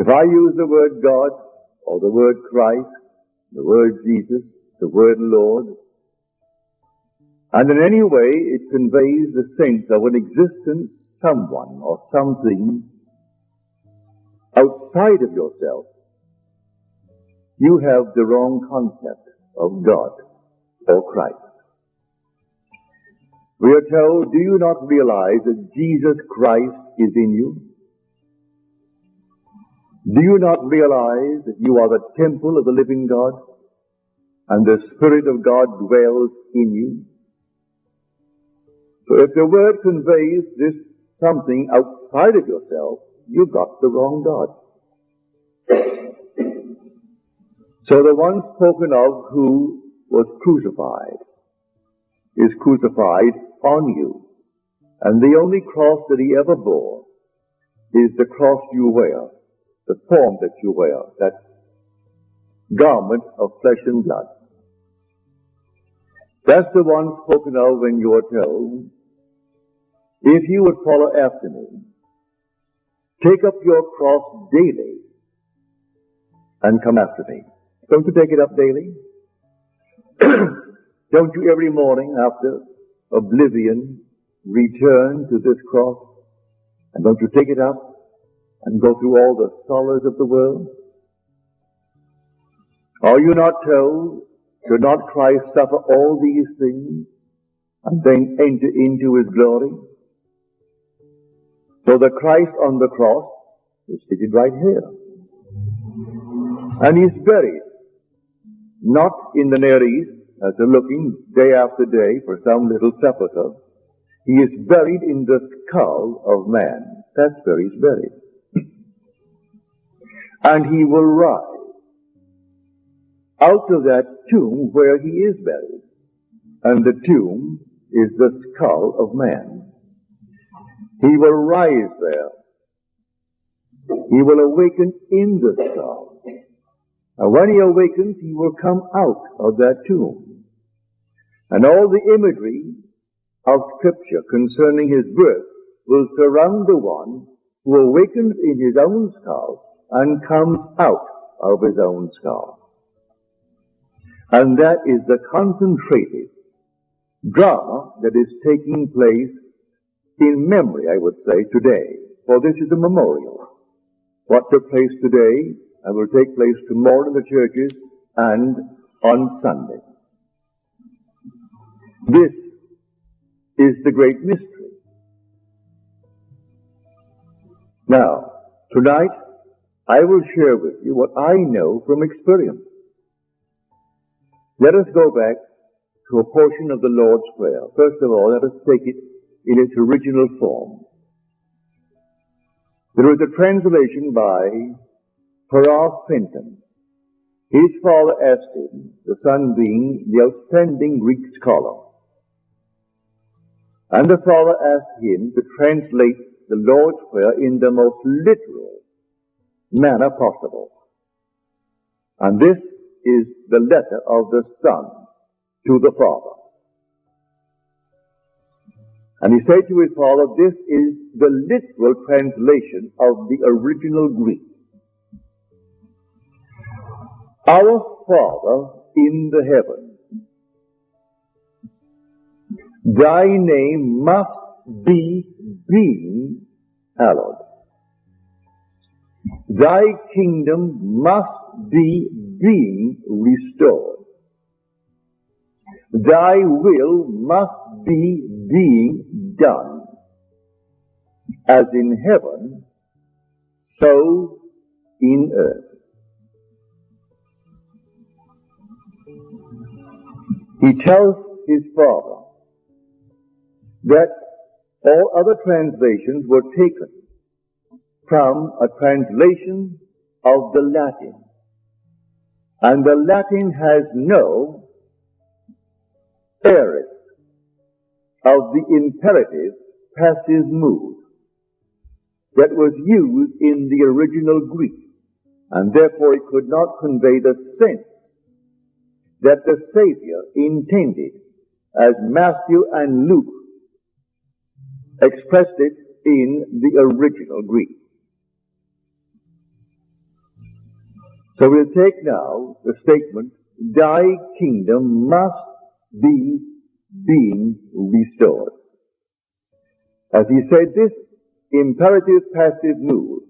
If I use the word God, or the word Christ, the word Jesus, the word Lord, and in any way it conveys the sense of an existence, someone or something outside of yourself, you have the wrong concept of God or Christ. We are told, do you not realize that Jesus Christ is in you? Do you not realize that you are the temple of the living God, and the Spirit of God dwells in you? So if the word conveys this something outside of yourself, you've got the wrong God. So the one spoken of who was crucified is crucified on you. And the only cross that he ever bore is the cross you wear, the form that you wear, that garment of flesh and blood. That's the one spoken of when you are told, if you would follow after me, take up your cross daily and come after me. Don't you take it up daily? Don't you every morning after oblivion return to this cross? And don't you take it up and go through all the sorrows of the world? Are you not told, should not Christ suffer all these things and then enter into his glory? So the Christ on the cross is seated right here. And he's buried, not in the Near East, as they're looking day after day for some little sepulchre. He is buried in the skull of man. That's where he's buried. And he will rise out of that tomb where he is buried. And the tomb is the skull of man. He will rise there. He will awaken in the skull. And when he awakens, he will come out of that tomb. And all the imagery of Scripture concerning his birth will surround the one who awakens in his own skull and comes out of his own skull. And that is the concentrated drama that is taking place in memory, I would say, today. For this is a memorial. What took place today and will take place tomorrow in the churches and on Sunday. This is the great mystery. Now, tonight, I will share with you what I know from experience. Let us go back to a portion of the Lord's Prayer. First of all, let us take it in its original form. There was a translation by Paraf Fenton. His father asked him, the son being the outstanding Greek scholar. And the father asked him to translate the Lord's Prayer in the most literal manner possible. And this is the letter of the son to the father. And he said to his father, this is the literal translation of the original Greek. Our Father in the heavens, thy name must be being hallowed. Thy kingdom must be being restored. Thy will must be being done, as in heaven, so in earth. He tells his father that all other translations were taken from a translation of the Latin. And the Latin has no aorist of the imperative passive mood that was used in the original Greek, and therefore it could not convey the sense that the Savior intended, as Matthew and Luke expressed it in the original Greek. So we'll take now the statement, thy kingdom must be being restored. As he said, this imperative passive mood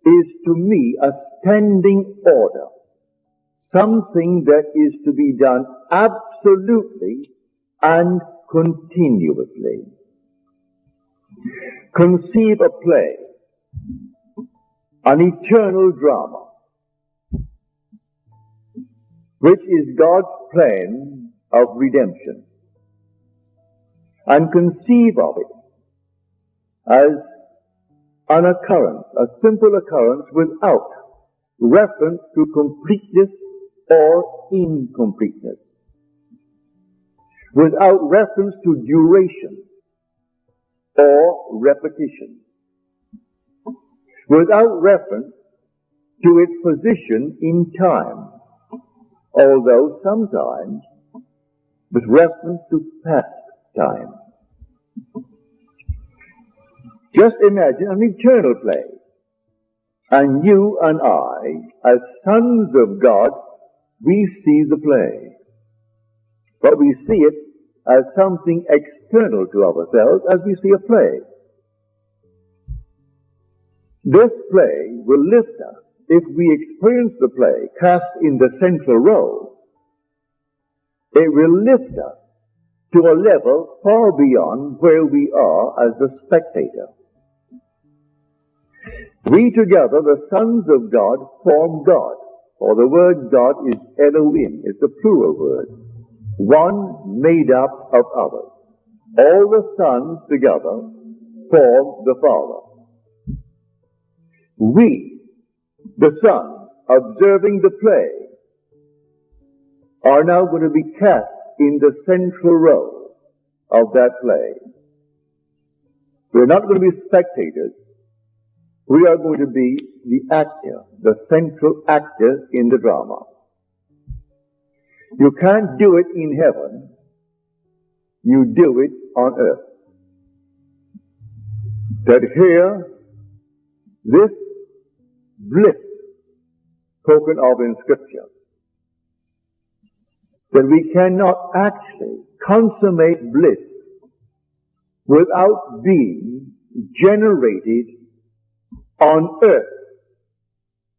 is to me a standing order, something that is to be done absolutely and continuously. Conceive a play, an eternal drama, which is God's plan of redemption, and conceive of it as an occurrence, a simple occurrence without reference to completeness or incompleteness, without reference to duration or repetition, without reference to its position in time, although sometimes with reference to past time. Just imagine an eternal play, and you and I, as sons of God, we see the play, but we see it as something external to ourselves as we see a play. This play will lift us if we experience the play cast in the central role. It will lift us to a level far beyond where we are as the spectator. We together, the sons of God, form God. For the word God is Elohim. It's a plural word. One made up of others. All the sons together form the Father. We, the sons, observing the play, are now going to be cast in the central role of that play. We're not going to be spectators. We are going to be the actor, the central actor in the drama. You can't do it in heaven. You do it on earth. That here, this bliss spoken of in Scripture, that we cannot actually consummate bliss without being generated on earth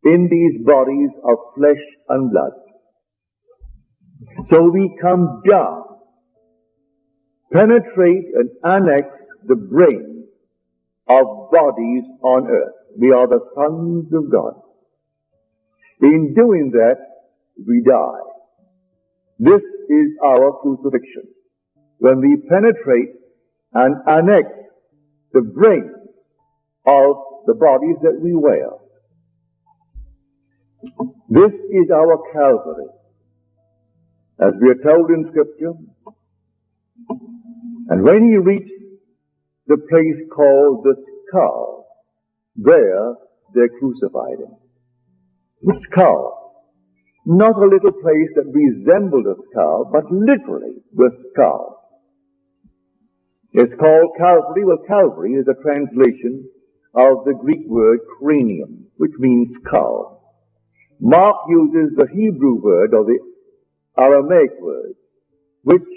in these bodies of flesh and blood. So we come down, penetrate and annex the brains of bodies on earth. We are the sons of God. In doing that, we die. This is our crucifixion. When we penetrate and annex the brains of the bodies that we wear. This is our Calvary. As we are told in Scripture, and when he reached the place called the skull, there they crucified him. The skull, not a little place that resembled a skull, but literally the skull. It's called Calvary. Well, Calvary is a translation of the Greek word cranium, which means skull. Mark uses the Hebrew word or the Aramaic word, which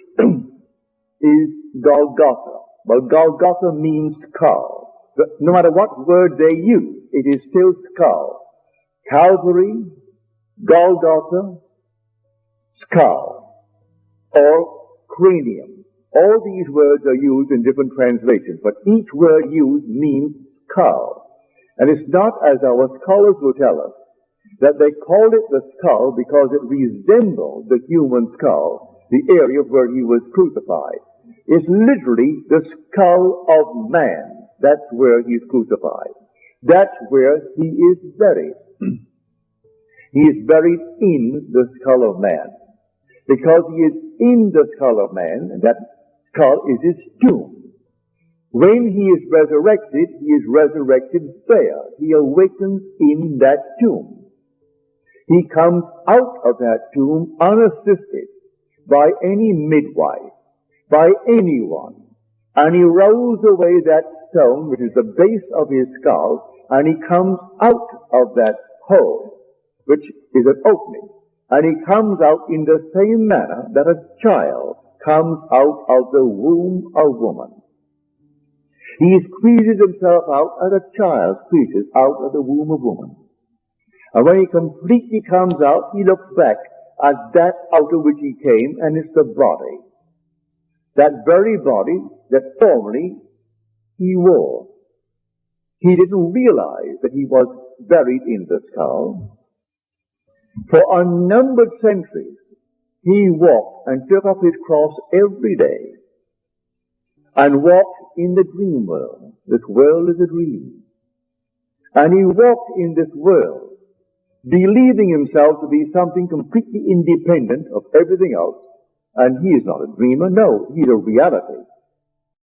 is Golgotha. Well, Golgotha means skull. But no matter what word they use, it is still skull. Calvary, Golgotha, skull, or cranium. All these words are used in different translations, but each word used means skull. And it's not, as our scholars will tell us, that they called it the skull because it resembled the human skull, the area where he was crucified. It's literally the skull of man. That's where he's crucified. That's where he is buried. He is buried in the skull of man. Because he is in the skull of man, and that skull is his tomb. When he is resurrected there. He awakens in that tomb. He comes out of that tomb unassisted by any midwife, by anyone. And he rolls away that stone, which is the base of his skull, and he comes out of that hole. which is an opening. And he comes out in the same manner that a child comes out of the womb of woman. He squeezes himself out as a child squeezes out of the womb of woman. And when he completely comes out, he looks back at that out of which he came, and it's the body. That very body that formerly he wore. He didn't realize that he was buried in the skull. For unnumbered centuries, he walked and took up his cross every day and walked in the dream world. This world is a dream. And he walked in this world, believing himself to be something completely independent of everything else. And he is not a dreamer, no, he's a reality.